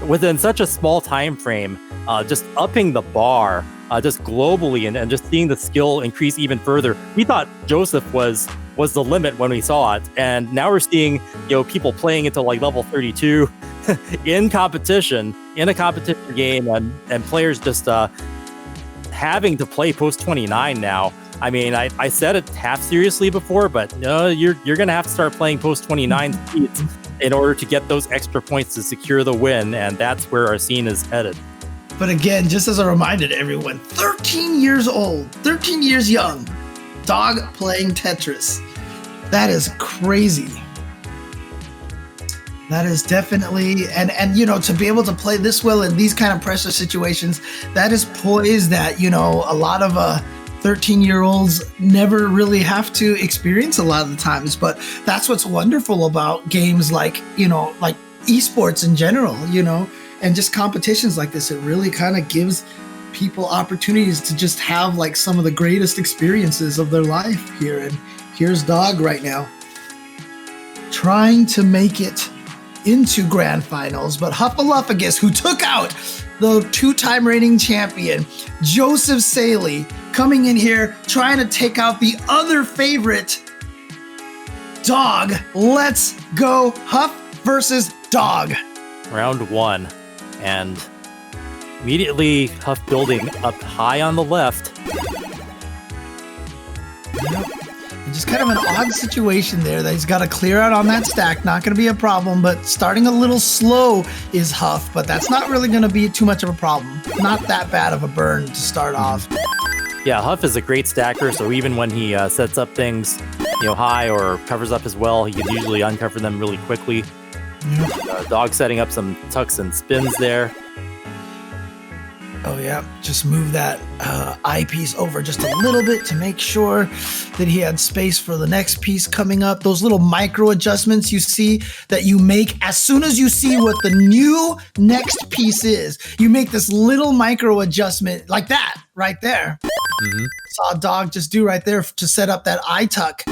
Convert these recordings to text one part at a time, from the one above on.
within such a small time frame, just upping the bar, just globally, and just seeing the skill increase even further. We thought Joseph was the limit when we saw it, and now we're seeing people playing into like level 32 in competition, in a competition game, and players just having to play post 29 now. I mean, I said it half seriously before, but no, you're gonna have to start playing post 29 speeds in order to get those extra points to secure the win, and that's where our scene is headed. But again, just as a reminder to everyone, 13 years old, 13 years young, Dog playing Tetris. That is crazy. That is definitely, and to be able to play this well in these kind of pressure situations, that is poise that, a lot of 13-year-olds never really have to experience a lot of the times. But that's what's wonderful about games like esports in general, and just competitions like this. It really kind of gives people opportunities to just have like some of the greatest experiences of their life here. And here's Dog right now trying to make it into grand finals, but Huffaluffagus, who took out the two-time reigning champion Joseph Saley, coming in here trying to take out the other favorite, Dog. Let's go, Huff versus Dog. Round 1, and immediately Huff building up high on the left. Just kind of an odd situation there that he's got to clear out on that stack. Not going to be a problem, but starting a little slow is Huff, but that's not really going to be too much of a problem. Not that bad of a burn to start off. Yeah, Huff is a great stacker, so even when he sets up things high or covers up as well, he can usually uncover them really quickly. Dog setting up some tucks and spins there. Oh yeah, just move that eyepiece over just a little bit to make sure that he had space for the next piece coming up. Those little micro adjustments you see that you make as soon as you see what the new next piece is. You make this little micro adjustment like that right there. Mm-hmm. Saw Dog just do right there to set up that eye tuck.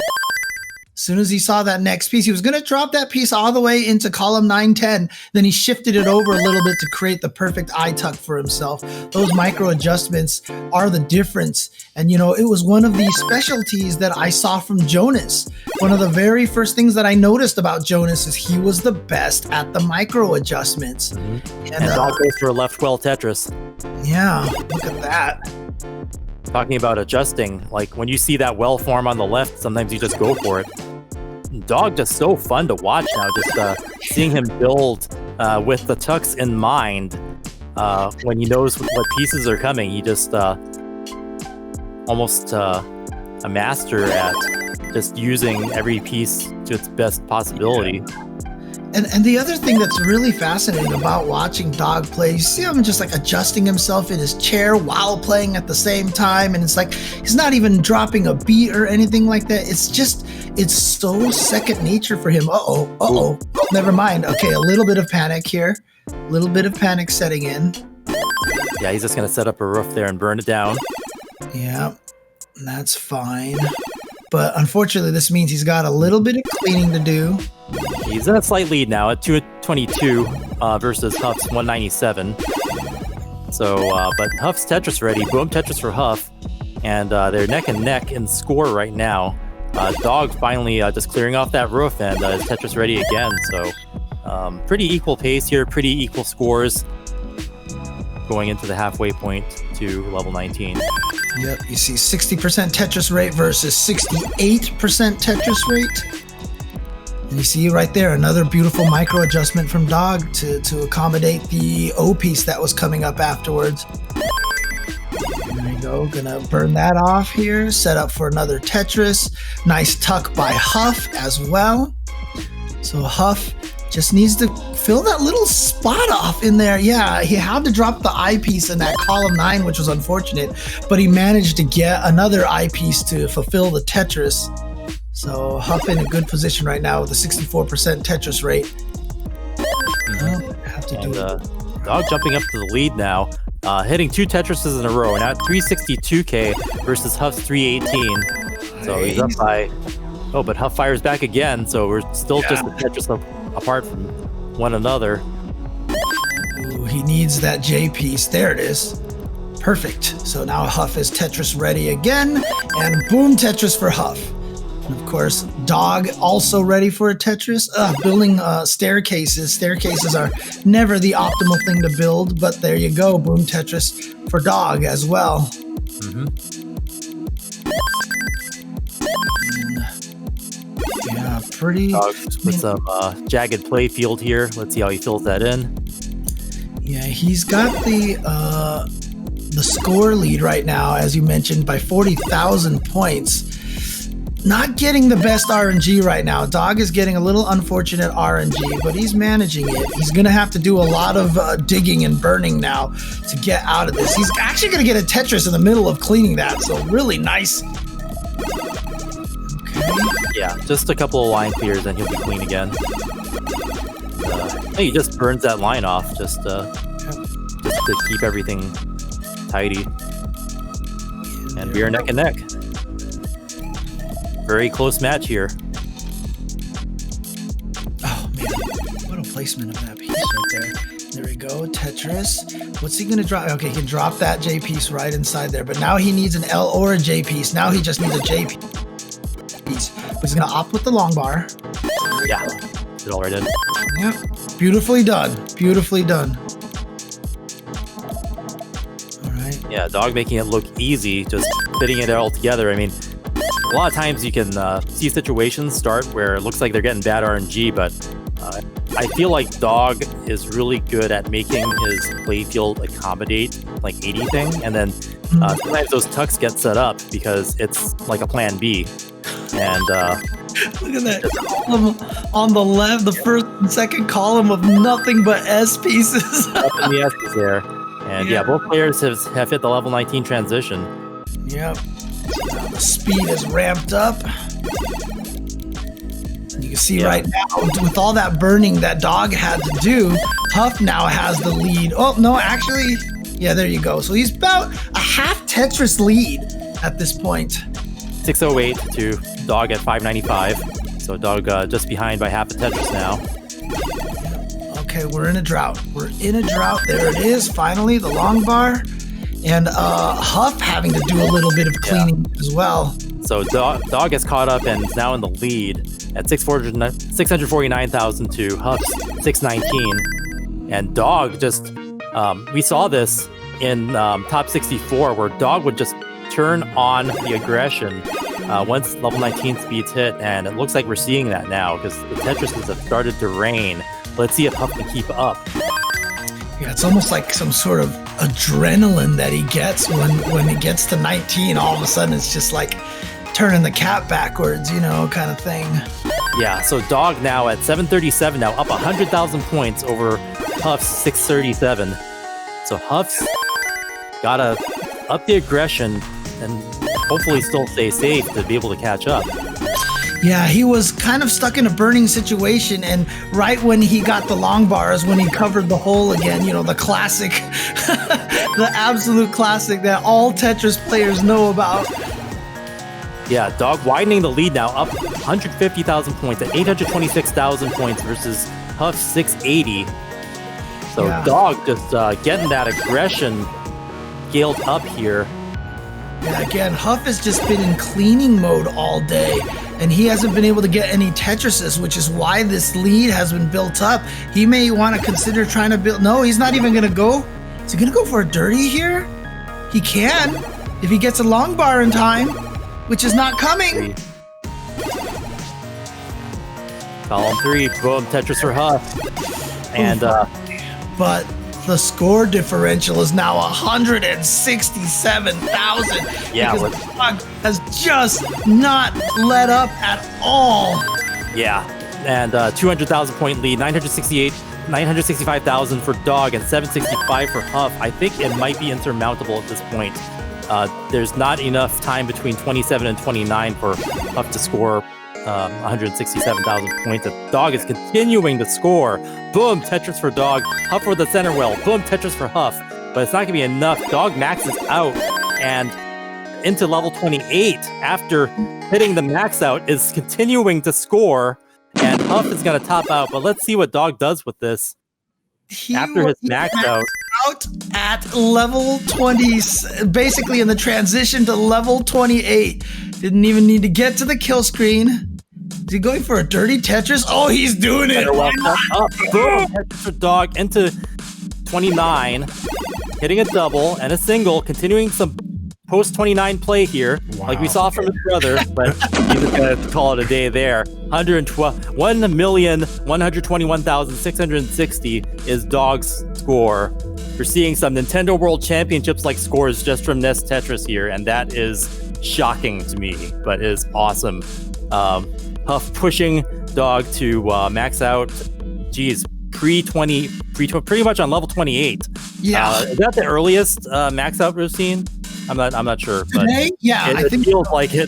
As soon as he saw that next piece, he was going to drop that piece all the way into column 910. Then he shifted it over a little bit to create the perfect eye tuck for himself. Those micro adjustments are the difference. And, it was one of the specialties that I saw from Jonas. One of the very first things that I noticed about Jonas is he was the best at the micro adjustments. Mm-hmm. And Dog goes for a left well Tetris. Yeah, look at that. Talking about adjusting, like when you see that well form on the left, sometimes you just go for it. Dog just so fun to watch now, just seeing him build with the tucks in mind. When he knows what pieces are coming, he just almost a master at just using every piece to its best possibility. And the other thing that's really fascinating about watching Dog play, you see him just like adjusting himself in his chair while playing at the same time. And it's like, he's not even dropping a beat or anything like that. It's so second nature for him. Oh, never mind. Okay, a little bit of panic here. A little bit of panic setting in. Yeah, he's just going to set up a roof there and burn it down. Yeah, that's fine. But unfortunately, this means he's got a little bit of cleaning to do. He's in a slight lead now at 222 versus Huff's 197. So, but Huff's Tetris ready. Boom, Tetris for Huff. And they're neck and neck in score right now. Dog finally just clearing off that roof and is Tetris ready again. So, pretty equal pace here, pretty equal scores going into the halfway point to level 19. Yep, you see 60% Tetris rate versus 68% Tetris rate. And you see right there, another beautiful micro adjustment from Dog to accommodate the O piece that was coming up afterwards. There we go, gonna burn that off here. Set up for another Tetris. Nice tuck by Huff as well. So Huff just needs to fill that little spot off in there. Yeah, he had to drop the eyepiece in that column 9, which was unfortunate, but he managed to get another eyepiece to fulfill the Tetris. So Huff in a good position right now with a 64% Tetris rate. Have to do it. Dog jumping up to the lead now, hitting 2 Tetrises in a row, and at 362k versus Huff's 318. So he's up by. Oh, but Huff fires back again, so we're still just a Tetris apart from one another. needs that J piece. There it is. Perfect. So now Huff is Tetris ready again, and boom, Tetris for Huff. And of course, Dog also ready for a Tetris. Building staircases. Staircases are never the optimal thing to build, but there you go. Boom, Tetris for Dog as well. Yeah, pretty. Dog with some jagged play field here. Let's see how he fills that in. Yeah, he's got the score lead right now, as you mentioned, by 40,000 points. Not getting the best RNG right now. Dog is getting a little unfortunate RNG, but he's managing it. He's going to have to do a lot of digging and burning now to get out of this. He's actually going to get a Tetris in the middle of cleaning that, so really nice. Okay. Yeah, just a couple of line clears and he'll be clean again. He just burns that line off just to keep everything tidy. And we are neck and neck. Very close match here. Oh man, what a placement of that piece right there. There we go, Tetris. What's he gonna drop? Okay, he can drop that J piece right inside there, but now he needs an L or a J piece. Now he just needs a J piece. He's gonna opt with the long bar. Yeah, it all right in. Yep, beautifully done. Beautifully done. All right. Yeah, Dog making it look easy, just fitting it all together. I mean, a lot of times you can see situations start where it looks like they're getting bad RNG, but I feel like Dog is really good at making his playfield accommodate like anything, and then sometimes those tucks get set up because it's like a plan B. And look at that column on the left, the first and second column of nothing but S pieces. Up in the S's there. And yeah, both players have hit the level 19 transition. Yep. Now the speed is ramped up. You can see right now, with all that burning that Dog had to do, Huff now has the lead. Oh, no, actually, yeah, there you go. So he's about a half Tetris lead at this point. 608 to Dog at 595. So Dog just behind by half a Tetris now. Okay, we're in a drought. We're in a drought. There it is, finally, the long bar. And Huff having to do a little bit of cleaning as well. So Dog has caught up and is now in the lead at 649,000 to Huff's 619. And Dog just, we saw this in top 64 where Dog would just turn on the aggression once level 19 speeds hit. And it looks like we're seeing that now because the Tetrises have started to rain. Let's see if Huff can keep up. Yeah, it's almost like some sort of adrenaline that he gets when he gets to 19. All of a sudden, it's just like turning the cat backwards, you know, kind of thing. Yeah, so Dog now at 737, now up 100,000 points over Huff's 637. So Huff's got to up the aggression and hopefully still stay safe to be able to catch up. Yeah, he was kind of stuck in a burning situation, and right when he got the long bars, when he covered the hole again, you know, the classic, the absolute classic that all Tetris players know about. Yeah, Dog widening the lead now, up 150,000 points at 826,000 points versus Huff 680. So yeah. Dog just getting that aggression scaled up here. Yeah, again, Huff has just been in cleaning mode all day, and he hasn't been able to get any Tetrises, which is why this lead has been built up. He may want to consider trying to build... No, he's not even going to go. Is he going to go for a dirty here? He can, if he gets a long bar in time, which is not coming. Column 3, boom, Tetris for Huff. And, but the score differential is now 167,000. Yeah, because Dog has just not let up at all. Yeah, and 200,000 point lead, 965,000 for Dog and 765 for Huff. I think it might be insurmountable at this point. There's not enough time between 27 and 29 for Huff to score 167,000 points. The Dog is continuing to score. Boom, Tetris for Dog. Huff for the center well. Boom, Tetris for Huff. But it's not going to be enough. Dog maxes out and into level 28 after hitting the max out is continuing to score. And Huff is going to top out. But let's see what Dog does with this. After his max out. out at level 20, basically in the transition to level 28. Didn't even need to get to the kill screen. Is he going for a dirty Tetris? Oh, he's doing it. Boom, Tetris for Dog into 29, hitting a double and a single, continuing some post-29 play here, like we saw from his brother, but he's just going to call it a day there. 1,121,660 is Dog's score. We're seeing some Nintendo World Championships-like scores just from NES Tetris here, and that is shocking to me, but is awesome. Huff pushing Dog to max out, pretty much on level 28. Yeah. Is that the earliest max out we've seen? I'm not sure, but today, yeah, I think feels like it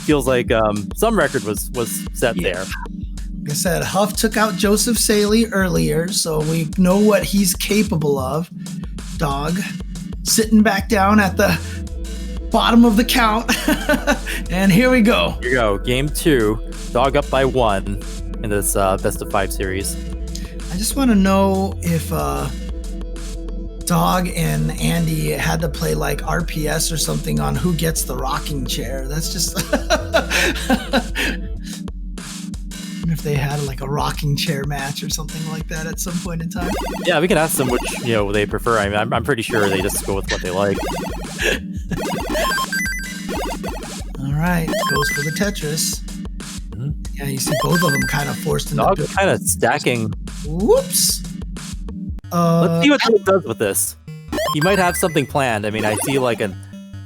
feels like some record was set there. Like I said, Huff took out Joseph Saley earlier, so we know what he's capable of. Dog sitting back down at the bottom of the count, and here we go. Here you go, game 2. Dog up by 1 in this best of 5 series. I just want to know if Dog and Andy had to play like RPS or something on who gets the rocking chair. That's just if they had like a rocking chair match or something like that at some point in time. Yeah, we can ask them which they prefer. I mean, I'm pretty sure they just go with what they like. All right, goes for the Tetris. Mm-hmm. Yeah, you see both of them kind of forced into. Dog kind of stacking. Whoops. Let's see what he does with this. He might have something planned. I mean, I see like a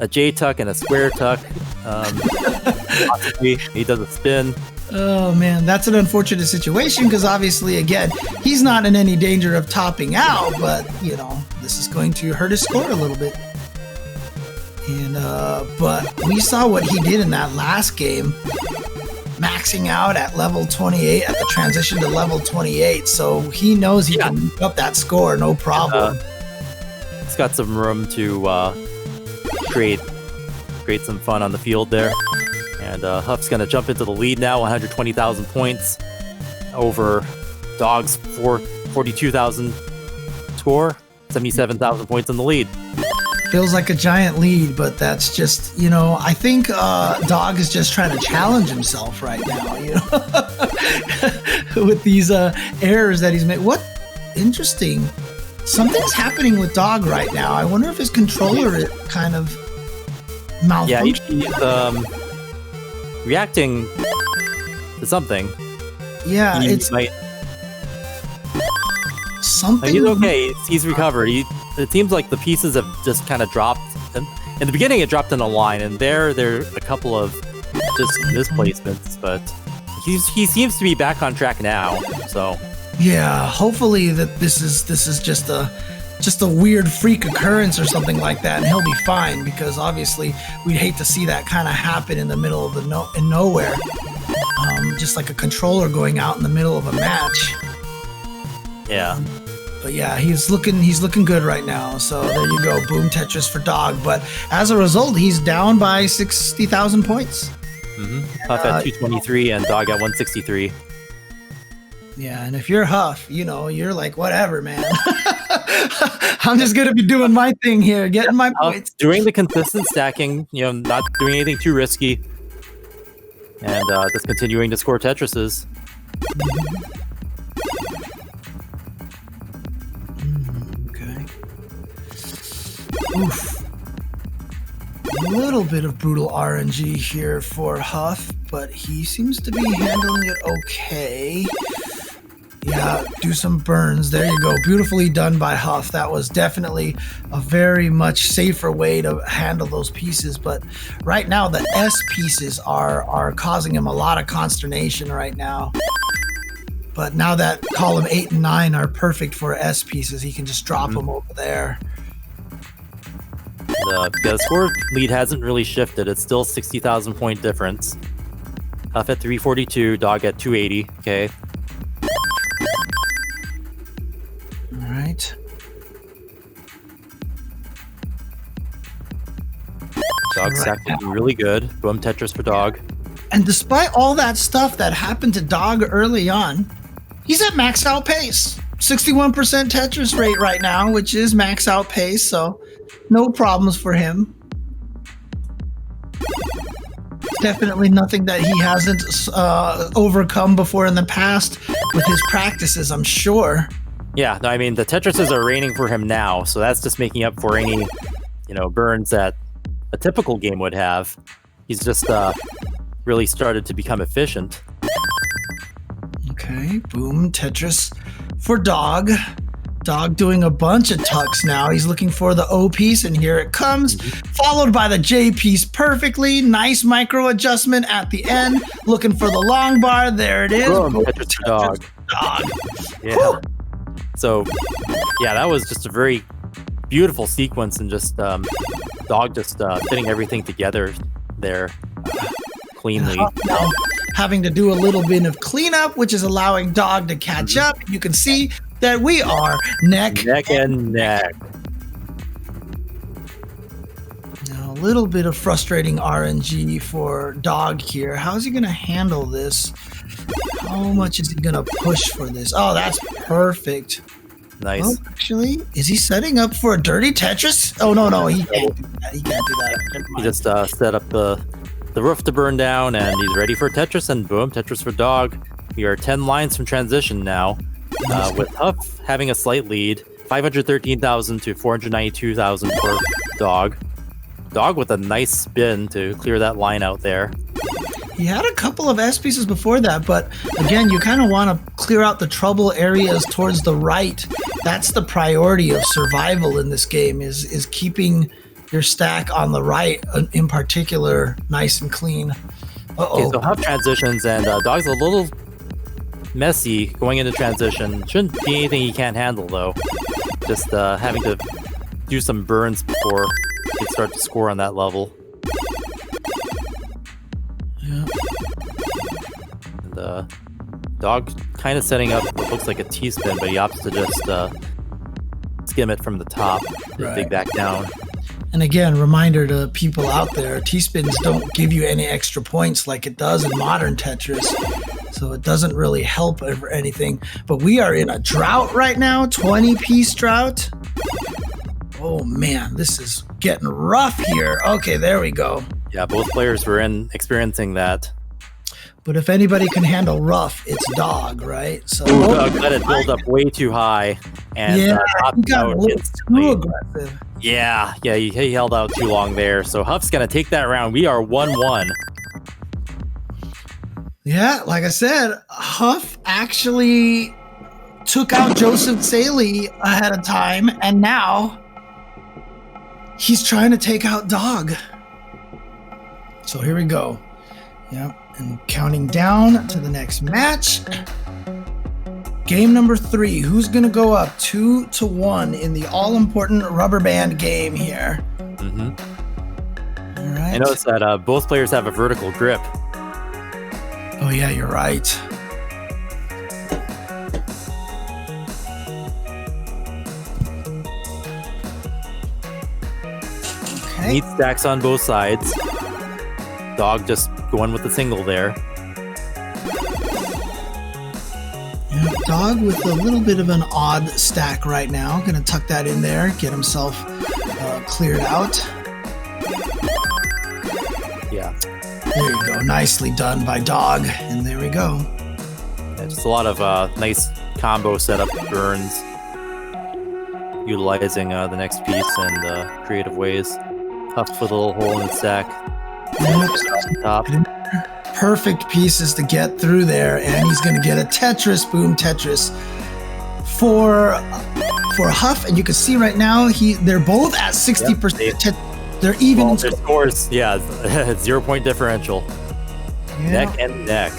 J tuck and a square tuck. Possibly he does a spin. Oh man, that's an unfortunate situation because obviously, again, he's not in any danger of topping out, but this is going to hurt his score a little bit. And but we saw what he did in that last game, maxing out at level 28 at the transition to level 28. So he knows he can move up that score, no problem. It's got some room to create some fun on the field there. And Huff's going to jump into the lead now, 120,000 points over Dog's 42,000 score, 77,000 points in the lead. Feels like a giant lead, but that's just, I think Dog is just trying to challenge himself right now, with these errors that he's made. What? Interesting. Something's happening with Dog right now. I wonder if his controller is kind of malfunctioning. Yeah, he's reacting to something. Yeah, it's something. He's okay. He's recovered. It seems like the pieces have just kind of dropped. In the beginning, it dropped in a line, and there are a couple of just misplacements. But he seems to be back on track now. So yeah, hopefully that this is just a weird freak occurrence or something like that, and he'll be fine. Because obviously, we'd hate to see that kind of happen in the middle of nowhere. Just like a controller going out in the middle of a match. Yeah. But yeah, he's looking good right now. So there you go, boom Tetris for Dog. But as a result, he's down by 60,000 points. Mm-hmm. Huff at 223 and Dog at 163. Yeah, and if you're Huff, you're like, whatever, man. I'm just gonna be doing my thing here, getting my points. Doing the consistent stacking, not doing anything too risky, and just continuing to score Tetrises. Oof. A little bit of brutal RNG here for Huff, but he seems to be handling it okay. Yeah, do some burns. There you go. Beautifully done by Huff. That was definitely a very much safer way to handle those pieces. But right now, the S pieces are causing him a lot of consternation right now. But now that column 8 and 9 are perfect for S pieces, he can just drop them over there. The score lead hasn't really shifted. It's still 60,000 point difference. Huff at 342, Dog at 280. Okay. All right. Dog stacking really good. Boom Tetris for Dog. And despite all that stuff that happened to Dog early on, he's at max out pace. 61% Tetris rate right now, which is max out pace, so no problems for him. Definitely nothing that he hasn't overcome before in the past with his practices, I'm sure. Yeah, no, I mean, the Tetrises are raining for him now, so that's just making up for any, burns that a typical game would have. He's just really started to become efficient. Okay, boom, Tetris for Dog. Dog doing a bunch of tucks now. He's looking for the O piece, and here it comes, followed by the J piece perfectly. Nice micro adjustment at the end. Looking for the long bar. There it is. Boom, Tetris for Dog. Yeah. Whew. So, yeah, that was just a very beautiful sequence, and just Dog just fitting everything together there cleanly. Now, having to do a little bit of cleanup, which is allowing Dog to catch up. You can see that we are neck and neck. Now, a little bit of frustrating RNG for Dog here. How's he going to handle this? How much is he going to push for this? Oh, that's perfect. Nice. Oh, actually, is he setting up for a dirty Tetris? Oh, no, he can't do that. He can't do that. He just set up the roof to burn down, and he's ready for Tetris, and boom, Tetris for Dog. We are 10 lines from transition now. With Huff having a slight lead, 513,000 to 492,000 for Dog. Dog with a nice spin to clear that line out there. He had a couple of S pieces before that, but again, you kind of want to clear out the trouble areas towards the right. That's the priority of survival in this game, is keeping your stack on the right, in particular, nice and clean. Okay, so Huff transitions, and Dog's a little messy going into transition. Shouldn't be anything he can't handle, though. Just having to do some burns before he can start to score on that level. Yeah. And Dog kind of setting up what looks like a T-spin, but he opts to just skim it from the top to dig back down. And again, reminder to people out there, T-spins don't give you any extra points like it does in modern Tetris. So it doesn't really help or anything. But we are in a drought right now, 20-piece drought. Oh man, this is getting rough here. Okay, there we go. Yeah, both players were experiencing that. But if anybody can handle rough, it's Dog, right? So Dog let it build up way too high, and he got a little instantly. too aggressive. Yeah, he held out too long there. So Huff's gonna take that round. We are 1-1. Yeah, like I said, Huff actually took out Joseph Saley ahead of time, and now he's trying to take out Dog. So here we go. Yep, and counting down to the next match. Game number 3. Who's going to go up 2-1 in the all-important rubber band game here? Mm-hmm. All right. I noticed that both players have a vertical grip. Oh, yeah, you're right. Okay. Neat stacks on both sides. Dog just going with the single there. Yeah, Dog with a little bit of an odd stack right now. Gonna tuck that in there, get himself cleared out. Yeah. There you go. Nicely done by Dog. And there we go. Yeah, just a lot of nice combo setup burns. Utilizing the next piece and creative ways. Huff with a little hole in the stack. Top. Perfect pieces to get through there, and he's going to get a Tetris, boom, Tetris for Huff. And you can see right now they're both at 60%. Yep. They're even. Well, their scores, 0-point differential. Yeah. Neck and neck.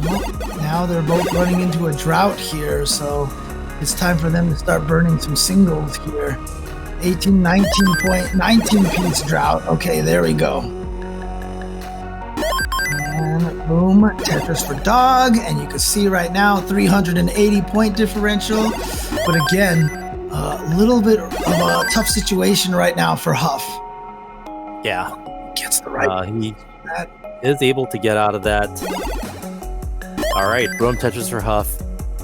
Well, now they're both running into a drought here, so it's time for them to start burning some singles here. 19 piece drought. Okay, there we go. And boom, Tetris for Dog. And you can see right now, 380-point differential. But again, a little bit of a tough situation right now for Huff. Yeah. Gets the right. He is able to get out of that All right, boom Tetris for Huff.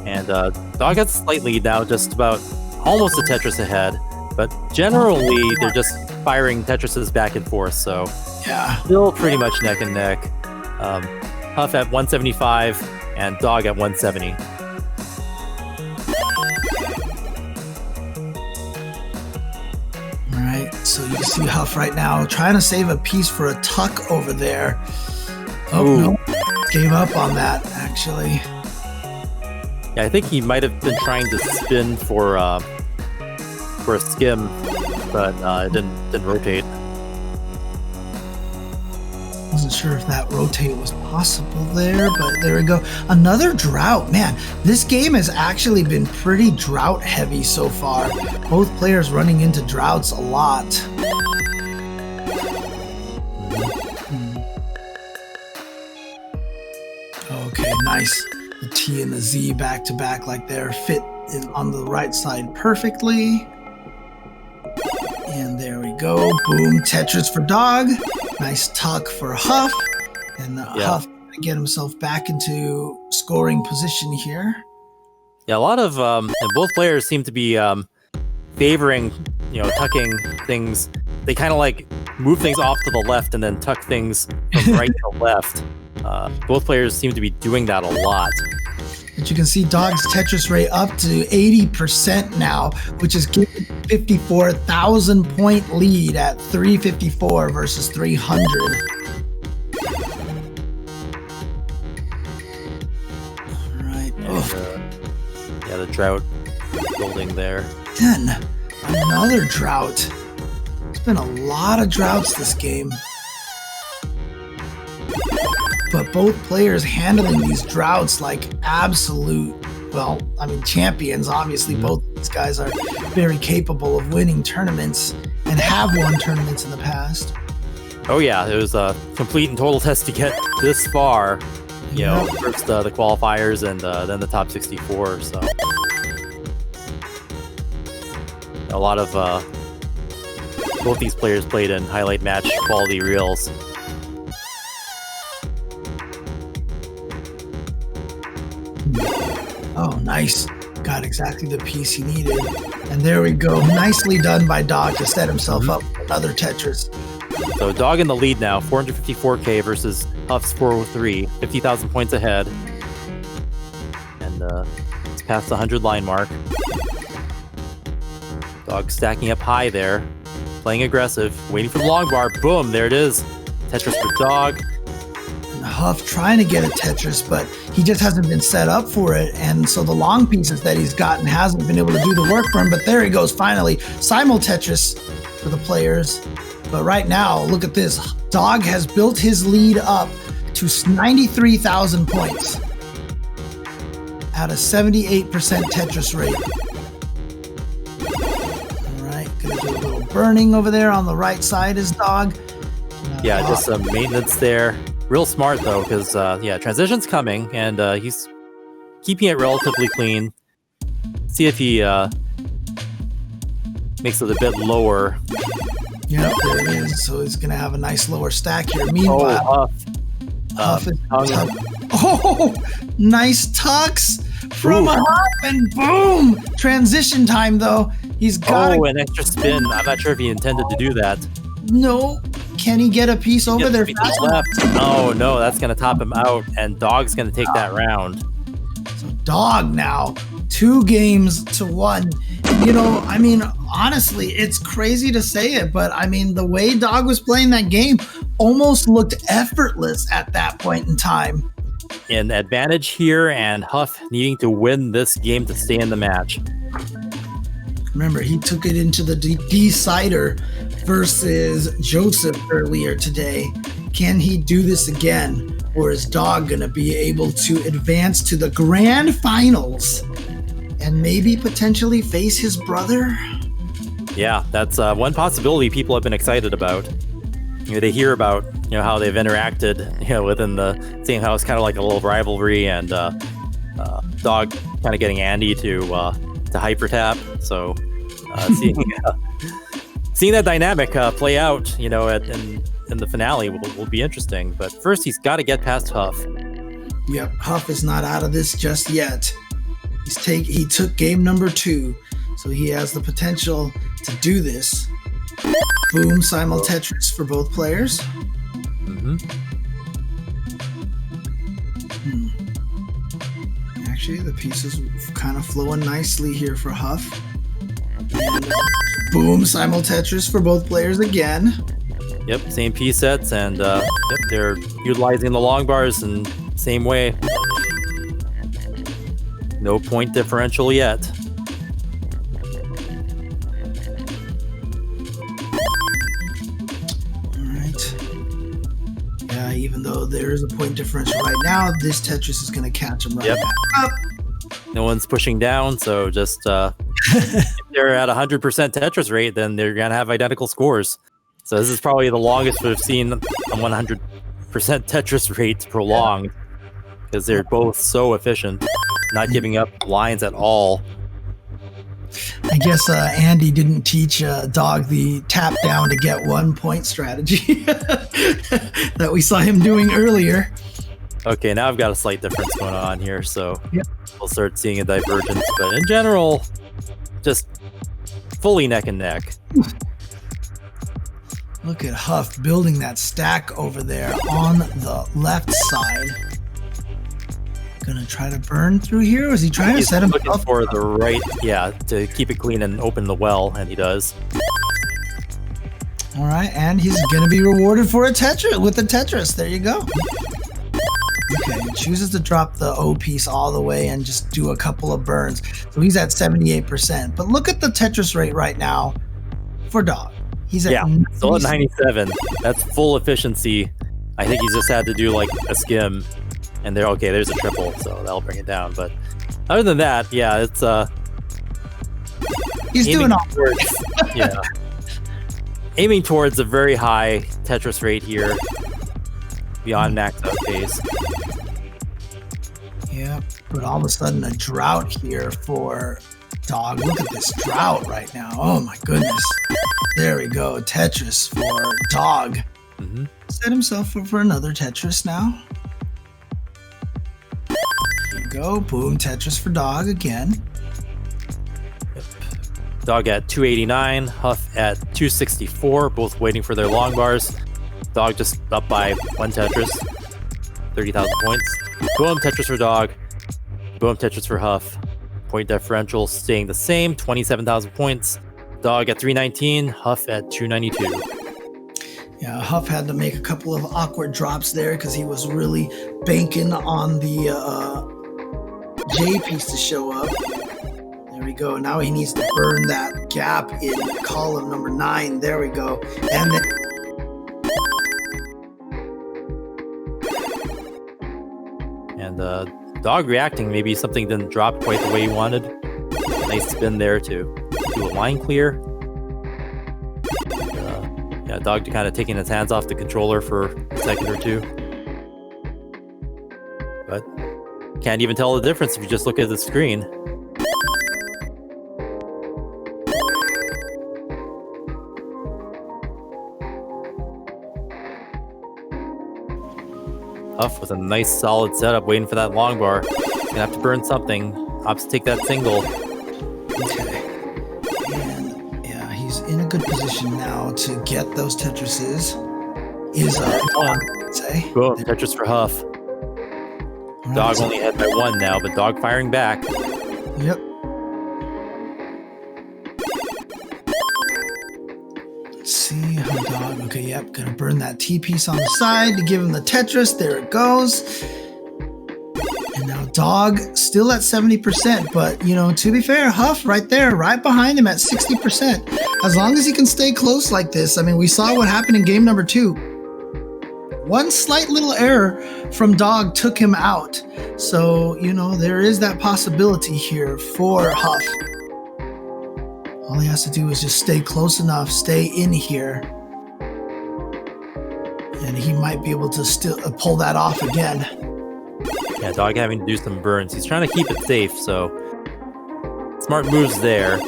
And Dog has a slight lead now, just about almost a Tetris ahead. But generally, they're just firing Tetrises back and forth, so Yeah. still pretty much neck and neck. Huff at 175 and Dog at 170. All right, so you see Huff right now trying to save a piece for a tuck over there. Oh, Ooh. no. Gave up on that, actually. Yeah, I think he might have been trying to spin for a skim, but it didn't rotate. Wasn't sure if that rotate was possible there, but there we go. Another drought. Man, this game has actually been pretty drought heavy so far. Both players running into droughts a lot. Okay, nice. The T and the Z back to back like they're fit on the right side perfectly. And there we go. Boom, Tetris for Dog. Nice tuck for Huff. And Huff to get himself back into scoring position here. Yeah, a lot of and both players seem to be favoring, tucking things. They kind of like move things off to the left and then tuck things from right to left. Both players seem to be doing that a lot. But you can see Dog's Tetris rate up to 80% now, which is giving 54,000 point lead at 354 versus 300. All right. Yeah, the drought building there. Then another drought. There's been a lot of droughts this game. But both players handling these droughts like absolute, champions. Obviously, both these guys are very capable of winning tournaments and have won tournaments in the past. Oh yeah, it was a complete and total test to get this far. First the qualifiers and then the top 64. So a lot of both these players played in highlight match quality reels. Oh, nice. Got exactly the piece he needed. And there we go. Nicely done by Dog to set himself up for another Tetris. So Dog in the lead now, 454k versus Huff's 403, 50,000 points ahead. And it's past the 100 line mark. Dog stacking up high there, playing aggressive, waiting for the long bar. Boom, there it is. Tetris for Dog. Huff trying to get a Tetris, but he just hasn't been set up for it. And so the long pieces that he's gotten hasn't been able to do the work for him. But there he goes, finally. Simul Tetris for the players. But right now, look at this. Dog has built his lead up to 93,000 points at a 78% Tetris rate. All right, gonna do a little burning over there on the right side is Dog. Yeah, just some maintenance there. Real smart though, because transition's coming, and he's keeping it relatively clean. See if he makes it a bit lower. Yep, there it is. So he's gonna have a nice lower stack here. Meanwhile, Huff is nice tucks from Huff, and boom! Transition time though. He's got an extra spin. I'm not sure if he intended to do that. No. Can he get a piece over there? Left. Oh no, that's gonna top him out, and Dog's gonna take that round. So Dog now 2 games to 1. Honestly, it's crazy to say it, but the way Dog was playing that game almost looked effortless at that point in time. An advantage here, and Huff needing to win this game to stay in the match. Remember, he took it into the decider versus Joseph earlier today. Can he do this again? Or is Dog going to be able to advance to the grand finals and maybe potentially face his brother? Yeah, that's one possibility people have been excited about. They hear about how they've interacted within the same house, kind of like a little rivalry, and Dog kind of getting Andy to hyper tap. So seeing that dynamic play out, in the finale will be interesting. But first, he's got to get past Huff. Yep, Huff is not out of this just yet. He took game number 2, so he has the potential to do this. Boom, simul Tetris for both players. Actually, the pieces kind of flowing nicely here for Huff. And boom, simul Tetris for both players again. Yep, same piece sets, and yep, they're utilizing the long bars in same way. No point differential yet. Even though there is a point differential right now, this Tetris is going to catch him right back up. No one's pushing down, so just if they're at 100% Tetris rate, then they're going to have identical scores. So this is probably the longest we've seen a 100% Tetris rate prolonged, because they're both so efficient, not giving up lines at all. I guess Andy didn't teach Dog the tap down to get 1 point strategy that we saw him doing earlier. Okay, now I've got a slight difference going on here, so we'll start seeing a divergence. But in general, just fully neck and neck. Look at Huff building that stack over there on the left side. Gonna try to burn through here, or is he trying to set him looking up for the right, to keep it clean and open the well, and he does. All right, and he's gonna be rewarded for a Tetris with a Tetris. There you go. Okay, he chooses to drop the O piece all the way and just do a couple of burns. So he's at 78%. But look at the Tetris rate right now for Dog. He's at still at 97. That's full efficiency. I think he's just had to do like a skim. And there's a triple, so that'll bring it down. But other than that, it's he's doing all aiming towards a very high Tetris rate here, beyond max out pace. Yeah, but all of a sudden a drought here for Dog. Look at this drought right now. Oh my goodness. There we go. Tetris for Dog. Set himself up for another Tetris now. Go. Boom. Tetris for Dog again. Dog at 289, Huff at 264, both waiting for their long bars. Dog just up by 1 Tetris, 30,000 points. Boom, Tetris for Dog. Boom, Tetris for Huff. Point differential staying the same, 27,000 points. Dog at 319, Huff at 292. Yeah, Huff had to make a couple of awkward drops there because he was really banking on the J piece to show up. There we go. Now he needs to burn that gap in column number 9. There we go. And then Dog reacting. Maybe something didn't drop quite the way he wanted. Nice spin there to do a line clear. Dog kind of taking his hands off the controller for a second or two. But can't even tell the difference if you just look at the screen. Huff with a nice solid setup waiting for that long bar. He's gonna have to burn something. Opts to take that single. Okay. And he's in a good position now to get those Tetrises. Boom, Tetris for Huff. Dog only ahead by 1 now, but Dog firing back. Yep. Let's see how Dog. Okay, yep. Gonna burn that T piece on the side to give him the Tetris. There it goes. And now Dog still at 70%, but to be fair, Huff right there, right behind him at 60%. As long as he can stay close like this, I mean, we saw what happened in game number 2. One slight little error from Dog took him out. So, there is that possibility here for Huff. All he has to do is just stay close enough, stay in here. And he might be able to still pull that off again. Yeah, Dog having to do some burns. He's trying to keep it safe, so smart moves there.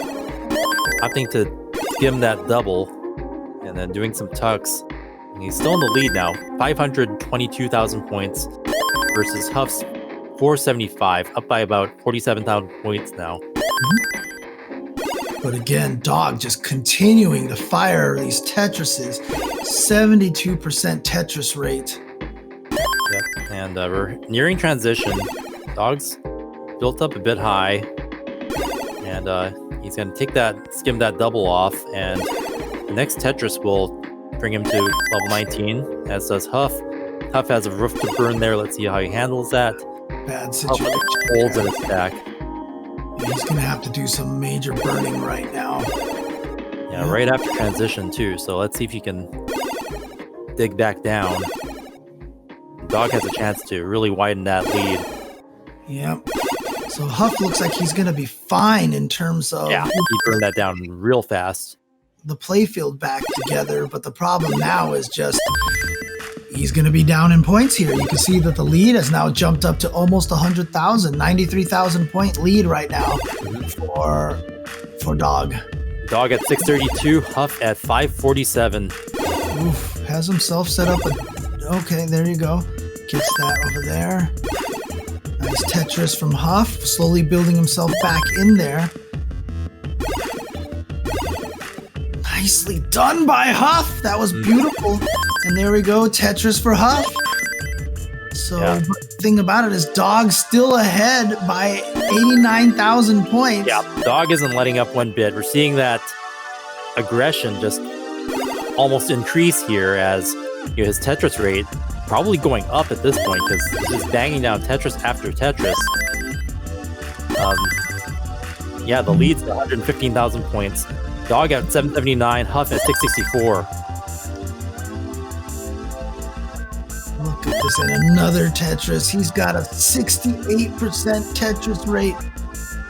Opting to skim that double and then doing some tucks. And he's still in the lead now, 522,000 points. versus Huff's 475, up by about 47,000 points now. But again, Dog just continuing to fire these Tetrises. 72% Tetris rate. Yep, and we're nearing transition. Dog's built up a bit high, and he's going to skim that double off, and the next Tetris will bring him to level 19, as does Huff. Huff has a roof to burn there. Let's see how he handles that. Bad situation. Huff holds in his stack. He's going to have to do some major burning right now. Yeah, right after transition, too. So let's see if he can dig back down. Dog has a chance to really widen that lead. Yep. So Huff looks like he's going to be fine in terms of... Yeah, he burned that down real fast. The playfield back together, but the problem now is just... He's going to be down in points here. You can see that the lead has now jumped up to almost 100,000, 93,000 point lead right now for Dog. Dog at 632, Huff at 547. Oof, has himself set up okay, there you go. Gets that over there. Nice Tetris from Huff, slowly building himself back in there. Nicely done by Huff. That was beautiful. And there we go, Tetris for Huff. So the thing about it is Dog's still ahead by 89,000 points. Yeah, Dog isn't letting up one bit. We're seeing that aggression just almost increase here as his Tetris rate probably going up at this point because he's just banging down Tetris after Tetris. Yeah, the lead's 115,000 points. Dog at 779, Huff at 664. Look at this, and another Tetris. He's got a 68% Tetris rate.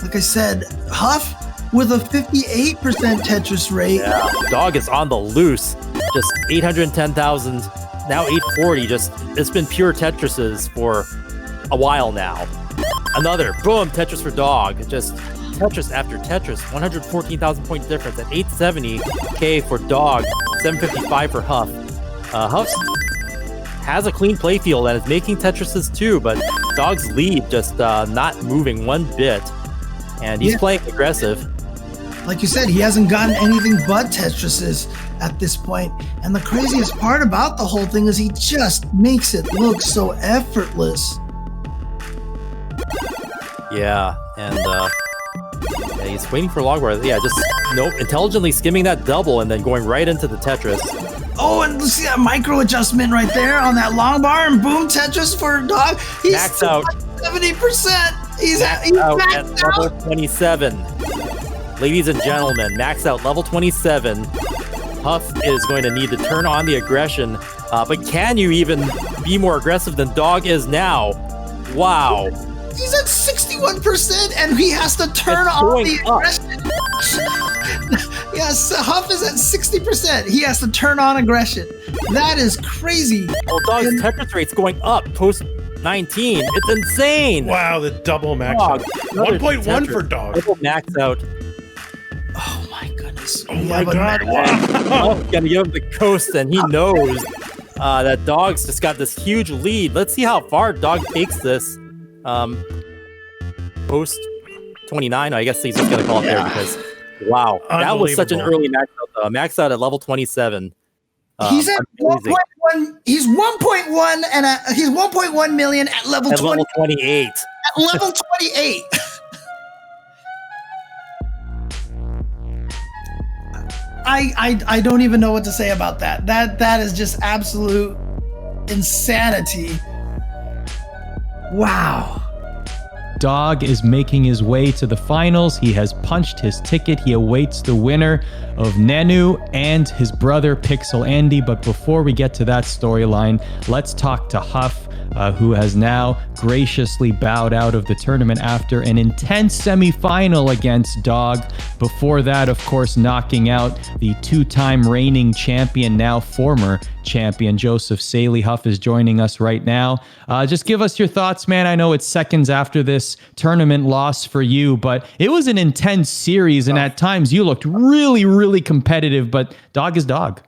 Like I said, Huff with a 58% Tetris rate. Yeah, Dog is on the loose. Just 810,000, now 840. Just, it's been pure Tetrises for a while now. Another, boom, Tetris for Dog. Just Tetris after Tetris. 114,000 point difference at 870k for Dog, 755 for Huff. Huff has a clean playfield and is making Tetrises too, but Dog's lead just not moving one bit. And he's playing aggressive. Like you said, he hasn't gotten anything but Tetrises at this point. And the craziest part about the whole thing is he just makes it look so effortless. Yeah, and he's waiting for Logbar. Yeah, just intelligently skimming that double and then going right into the Tetris. Oh, and see that micro adjustment right there on that long bar, and boom, Tetris for Dog. He's maxed out 70%. He's maxed out maxed at level 27. Ladies and gentlemen, maxed out level 27. Huff is going to need to turn on the aggression, but can you even be more aggressive than Dog is now? Wow. He's at 61%, and he has to turn on the aggression. Yes, Huff is at 60%. He has to turn on aggression. That is crazy. Well, Dog's Tetris rate's going up post 19. It's insane. Wow, the double max out. 1.1 for Dog. Double max out. Oh my goodness. Oh my god. Wow. Gonna give him the coast, and he knows that Dog's just got this huge lead. Let's see how far Dog takes this. Post 29, I guess he's just gonna call it there because wow, that was such an early max out. Max out at level 27. He's at 1.1. He's 1.1 and he's 1.1 million at level 20, level 28. At level 28. I don't even know what to say about that. That is just absolute insanity. Wow. Dog is making his way to the finals. He has punched his ticket. He awaits the winner of Nenu and his brother Pixel Andy. But before we get to that storyline, let's talk to Huff, who has now graciously bowed out of the tournament after an intense semifinal against Dog. Before that, of course, knocking out the two-time reigning champion, now former champion, Joseph Saley. Huff is joining us right now. Just give us your thoughts, man. I know it's seconds after this tournament loss for you, but it was an intense series, and at times you looked really, really competitive, but Dog is Dog.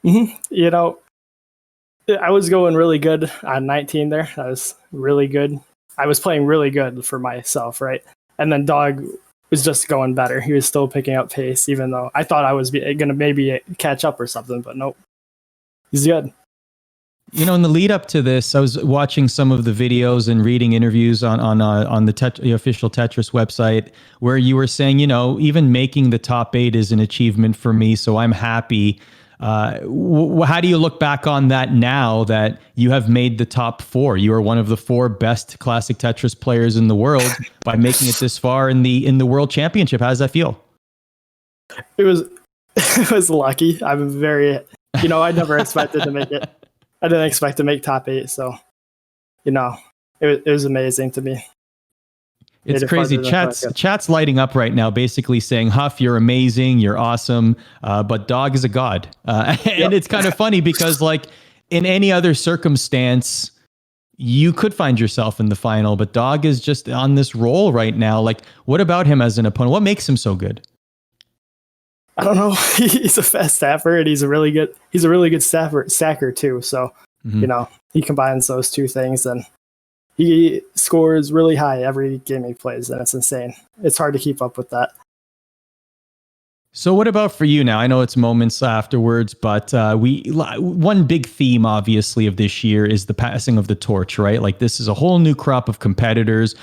You know, I was going really good on 19 there. That was really good. I was playing really good for myself, right? And then Dog was just going better. He was still picking up pace, even though I thought I was going to maybe catch up or something, but nope. He's good. You know, in the lead up to this, I was watching some of the videos and reading interviews on the official Tetris website where you were saying, you know, even making the top 8 is an achievement for me, so I'm happy. How do you look back on that now that you have made the top 4? You are one of the 4 best Classic Tetris players in the world by making it this far in the World Championship. How does that feel? It was lucky. I'm very, I never expected to make it. I didn't expect to make top 8, so it was amazing to me. It's crazy. Chat's lighting up right now, basically saying, Huff, you're amazing, you're awesome, but Dog is a god. And It's kind of funny because, like, in any other circumstance, you could find yourself in the final, but Dog is just on this roll right now. Like, what about him as an opponent? What makes him so good? I don't know. He's a fast staffer, and he's a really good stacker too. So, he combines those two things, and he scores really high every game he plays, and it's insane. It's hard to keep up with that. So what about for you now? I know it's moments afterwards, but one big theme, obviously, of this year is the passing of the torch, right? Like, this is a whole new crop of competitors,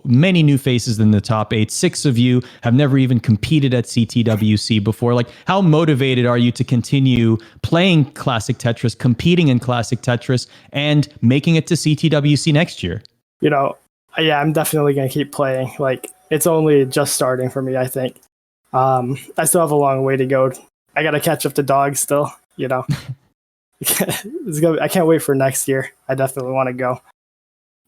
many new faces in the top 8. 6 of you have never even competed at CTWC before. Like, how motivated are you to continue playing Classic Tetris, competing in Classic Tetris, and making it to CTWC next year? Yeah, I'm definitely going to keep playing. Like, it's only just starting for me, I think. I still have a long way to go. I got to catch up to Dog still, I can't wait for next year. I definitely want to go.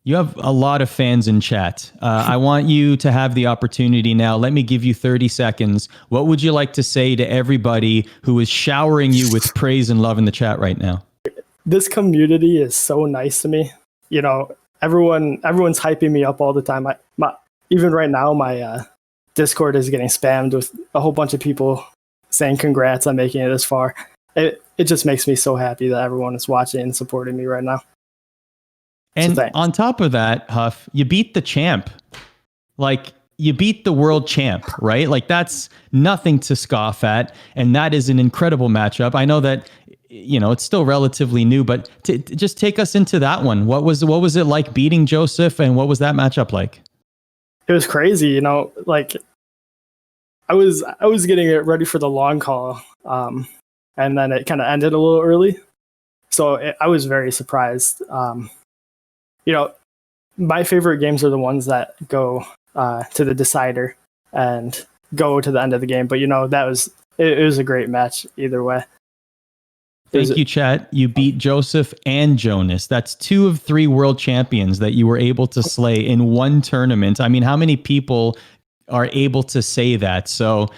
You have a lot of fans in chat. I want you to have the opportunity now. Let me give you 30 seconds. What would you like to say to everybody who is showering you with praise and love in the chat right now? This community is so nice to me. Everyone's hyping me up all the time. Even right now, my Discord is getting spammed with a whole bunch of people saying congrats on making it this far. It just makes me so happy that everyone is watching and supporting me right now. And on top of that, Huff, you beat the champ. Like, you beat the world champ, right? Like, that's nothing to scoff at. And that is an incredible matchup. I know that, it's still relatively new, but just take us into that one. What was it like beating Joseph, and what was that matchup like? It was crazy, like, I was getting it ready for the long call, and then it kind of ended a little early. So I was very surprised. My favorite games are the ones that go to the decider and go to the end of the game. But, it was a great match either way. Thank you, chat. You beat Joseph and Jonas. That's 2 of 3 world champions that you were able to slay in one tournament. I mean, how many people are able to say that? So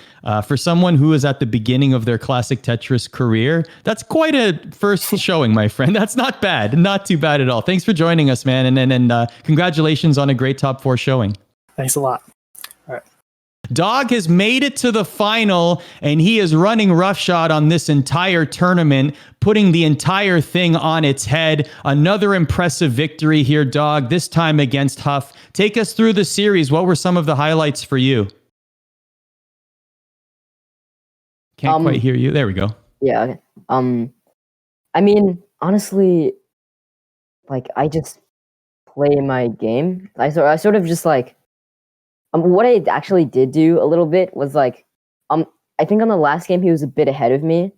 for someone who is at the beginning of their Classic Tetris career, that's quite a first showing, my friend. That's not bad. Not too bad at all. Thanks for joining us, man. And congratulations on a great top 4 showing. Thanks a lot. Dog has made it to the final, and he is running roughshod on this entire tournament, putting the entire thing on its head. Another impressive victory here, Dog, this time against Huff. Take us through the series. What were some of the highlights for you? Can't quite hear you. There we go. Yeah. Okay. I mean, honestly, like, I just play my game. I sort of just like, what I actually did do a little bit was like, I think on the last game he was a bit ahead of me,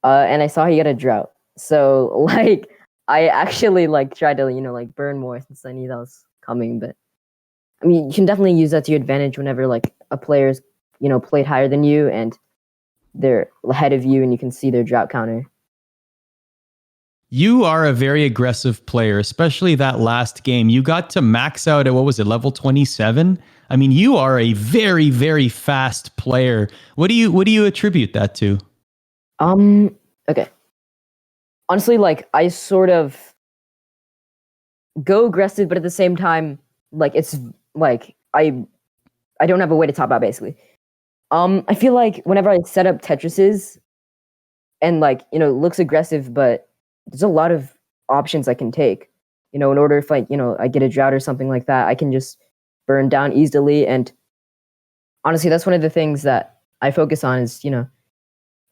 and I saw he got a drought. So like, I actually like tried to burn more since I knew that was coming. But I mean, you can definitely use that to your advantage whenever like a player's played higher than you and they're ahead of you, and you can see their drought counter. You are a very aggressive player, especially that last game. You got to max out at, what was it, level 27? I mean, you are a very, very fast player. What do you attribute that to? Okay. Honestly, like, I sort of go aggressive, but at the same time, like, it's like I don't have a way to top out, basically. I feel like whenever I set up Tetrises and, like, looks aggressive, but there's a lot of options I can take. In order if I get a drought or something like that, I can just burn down easily. And honestly, that's one of the things that I focus on is,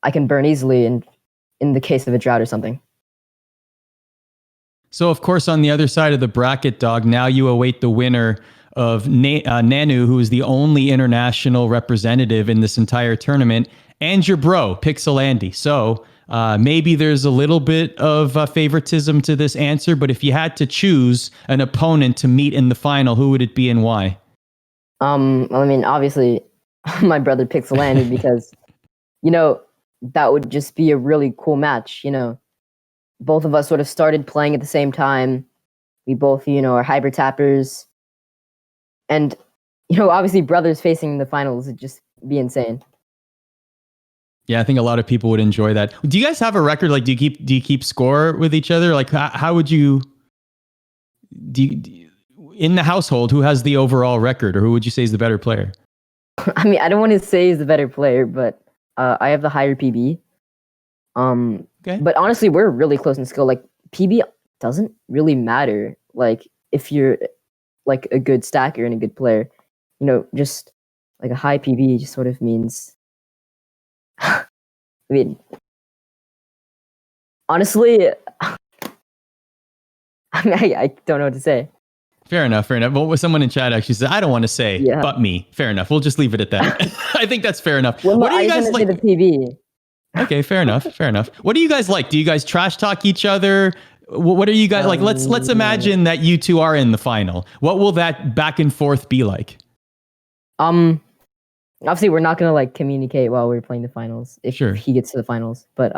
I can burn easily in the case of a drought or something. So, of course, on the other side of the bracket, Dog, now you await the winner of Nanu, who is the only international representative in this entire tournament, and your bro, Pixel Andy. So maybe there's a little bit of favoritism to this answer, but if you had to choose an opponent to meet in the final, who would it be and why? Obviously, my brother Pixel Andy, because, that would just be a really cool match, Both of us sort of started playing at the same time. We both, are hyper tappers. And, obviously brothers facing the finals would just be insane. Yeah, I think a lot of people would enjoy that. Do you guys have a record? Like, do you keep score with each other? Like, how would you, in the household, who has the overall record, or who would you say is the better player? I don't want to say he's the better player, but I have the higher PB. Okay. But honestly, we're really close in skill. Like, PB doesn't really matter. Like, if you're like a good stacker and a good player, just like a high PB just sort of means. Honestly, I don't know what to say. Fair enough. Well, someone in chat actually said, I don't want to say, but me. Fair enough. We'll just leave it at that. I think that's fair enough. Well, what do you guys like? The PB. Okay, fair enough. What do you guys like? Do you guys trash talk each other? What are you guys like? Let's imagine that you two are in the final. What will that back and forth be like? Obviously we're not gonna communicate while we're playing the finals if he gets to the finals. But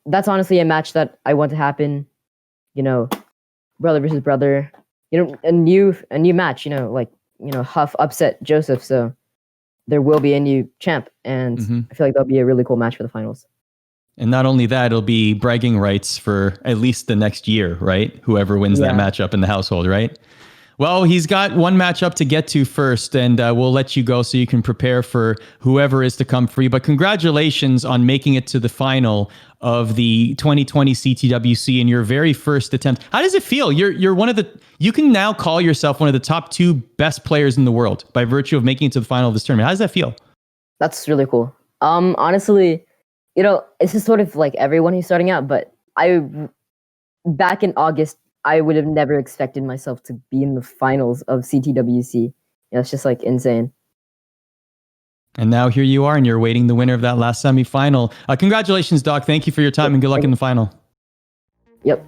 that's honestly a match that I want to happen. Brother versus brother. A new match. Huff upset Joseph, so there will be a new champ, and I feel like that'll be a really cool match for the finals. And not only that, it'll be bragging rights for at least the next year, right? Whoever wins that matchup in the household, right? Well, he's got one matchup to get to first, and we'll let you go so you can prepare for whoever is to come free. But congratulations on making it to the final of the 2020 CTWC in your very first attempt. How does it feel? You're one of the. You can now call yourself one of the top 2 best players in the world by virtue of making it to the final of this tournament. How does that feel? That's really cool. Honestly, it's just sort of like everyone who's starting out. But back in August, I would have never expected myself to be in the finals of CTWC. It's just insane. And now here you are, and you're awaiting the winner of that last semifinal. Congratulations, Doc. Thank you for your time, and good luck in the final. Yep.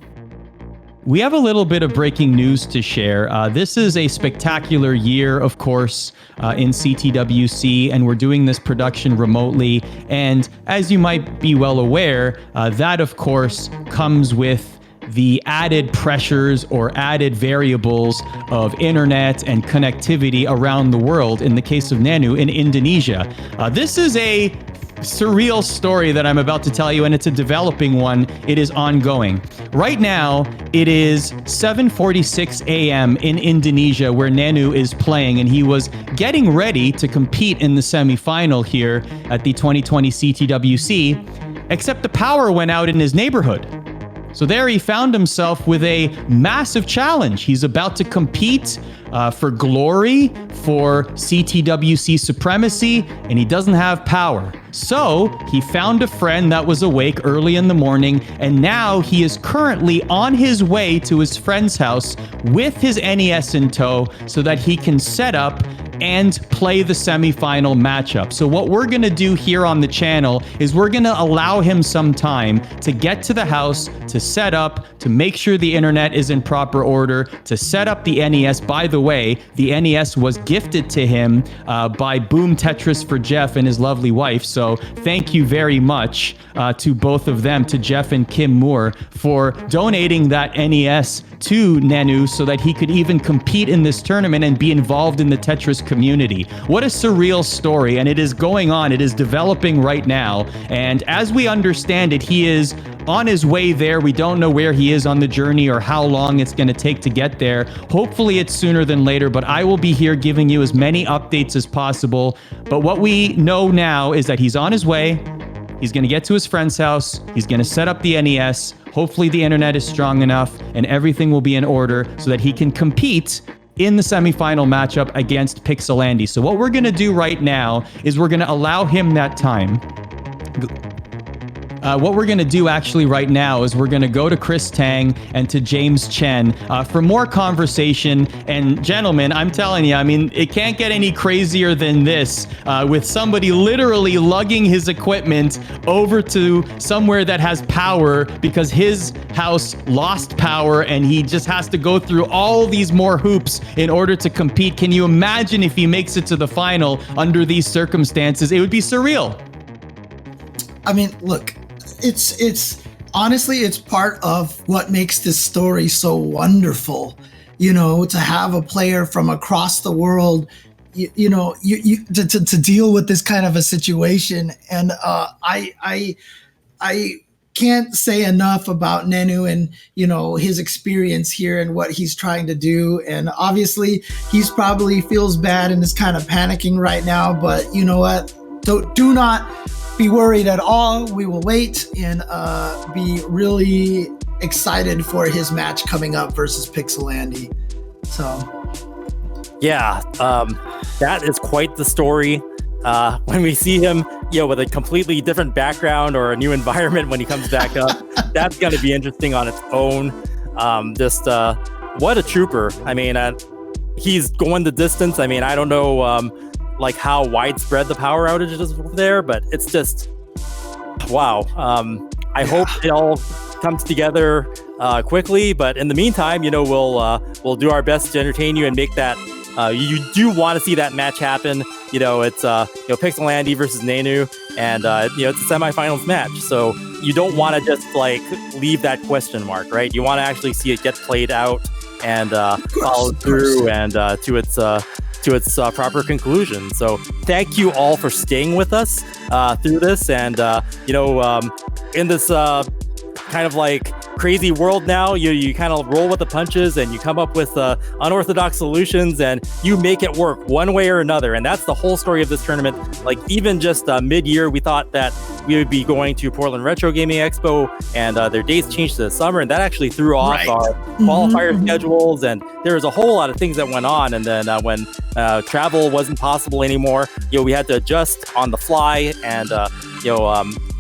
We have a little bit of breaking news to share. This is a spectacular year, of course, in CTWC, and we're doing this production remotely. And as you might be well aware, that, of course, comes with the added pressures or added variables of internet and connectivity around the world. In the case of Nanu in Indonesia, this is a surreal story that I'm about to tell you, and it's a developing one. It is ongoing. Right now, it is 7:46 a.m. in Indonesia, where Nanu is playing, and he was getting ready to compete in the semifinal here at the 2020 CTWC, except the power went out in his neighborhood. So there he found himself with a massive challenge. He's about to compete for glory, for CTWC supremacy, and he doesn't have power. So he found a friend that was awake early in the morning, and now he is currently on his way to his friend's house with his NES in tow so that he can set up and play the semifinal matchup. So what we're going to do here on the channel is we're going to allow him some time to get to the house, to set up, to make sure the internet is in proper order, to set up the NES. By the way, the NES was gifted to him by Boom Tetris for Jeff and his lovely wife. So thank you very much to both of them, to Jeff and Kim Moore, for donating that NES to Nanu so that he could even compete in this tournament and be involved in the Tetris community. What a surreal story, and it is going on. It is developing right now, and as we understand it, he is on his way there. We don't know where he is on the journey or how long it's going to take to get there. Hopefully it's sooner than later, but I will be here giving you as many updates as possible. But what we know now is that he's on his way. He's going to get to his friend's house. He's going to set up the NES. Hopefully the internet is strong enough and everything will be in order so that he can compete in the semifinal matchup against Pixel Andy. So what we're going to do right now is we're going to allow him that time. What we're going to do actually right now is we're going to go to Chris Tang and to James Chen for more conversation. And gentlemen, I'm telling you, I mean, it can't get any crazier than this with somebody literally lugging his equipment over to somewhere that has power because his house lost power and he just has to go through all these more hoops in order to compete. Can you imagine if he makes it to the final under these circumstances? It would be surreal. I mean, look, it's honestly, it's part of what makes this story so wonderful, you know, to have a player from across the world, you to deal with this kind of a situation. And I can't say enough about Nenu and, you know, his experience here and what he's trying to do. And obviously he's probably feels bad and is kind of panicking right now, but you know what? Do not be worried at all. We will wait and be really excited for his match coming up versus Pixel Andy. So, yeah, that is quite the story. When we see him, you know, with a completely different background or a new environment when he comes back up, that's going to be interesting on its own. What a trooper! I mean, he's going the distance. I mean, I don't know. Like how widespread the power outage is there, but it's just wow. I hope it all comes together quickly, but in the meantime, you know, we'll do our best to entertain you and make that you do want to see that match happen. You know, it's Pixel Andy versus Nenu, and it's a semifinals match, so you don't want to just like leave that question mark, right? You want to actually see it get played out and follow through and to its proper conclusion. So thank you all for staying with us through this, and in this kind of like crazy world now, you kind of roll with the punches and you come up with unorthodox solutions and you make it work one way or another. And that's the whole story of this tournament. Like even just mid-year, we thought that we would be going to Portland Retro Gaming Expo, and their dates changed to the summer, and that actually threw off our qualifier schedules, and there was a whole lot of things that went on. And then when travel wasn't possible anymore, we had to adjust on the fly, and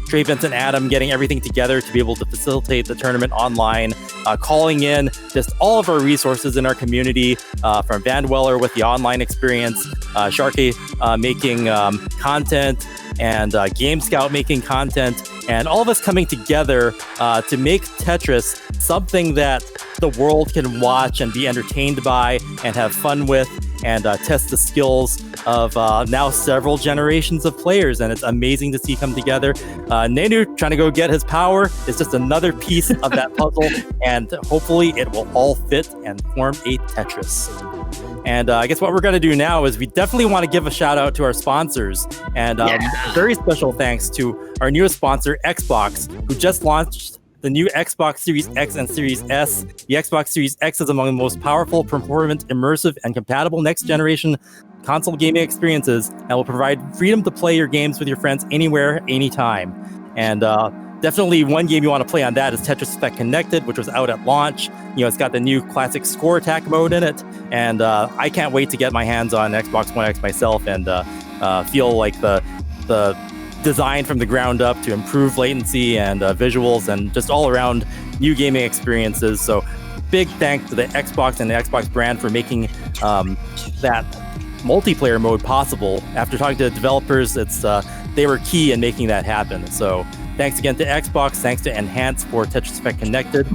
Trey, Vincent, Adam getting everything together to be able to facilitate the tournament online, calling in just all of our resources in our community, from Van Weller with the online experience, Sharky making content, and Game Scout making content, and all of us coming together to make Tetris something that the world can watch and be entertained by and have fun with, and test the skills of now several generations of players. And it's amazing to see come together. Nenu trying to go get his power is just another piece of that puzzle, and hopefully it will all fit and form a Tetris. And I guess what we're going to do now is we definitely want to give a shout out to our sponsors, and very special thanks to our newest sponsor, Xbox, who just launched the new Xbox Series X and Series S. The Xbox Series X is among the most powerful, performant, immersive, and compatible next-generation console gaming experiences, and will provide freedom to play your games with your friends anywhere, anytime. And definitely one game you want to play on that is Tetris Effect Connected, which was out at launch. It's got the new classic score attack mode in it, and I can't wait to get my hands on Xbox One X myself and feel like the design from the ground up to improve latency and visuals and just all around new gaming experiences. So big thanks to the Xbox and the Xbox brand for making that multiplayer mode possible. After talking to the developers, they were key in making that happen. So thanks again to Xbox, thanks to Enhance for Tetris Effect Connected,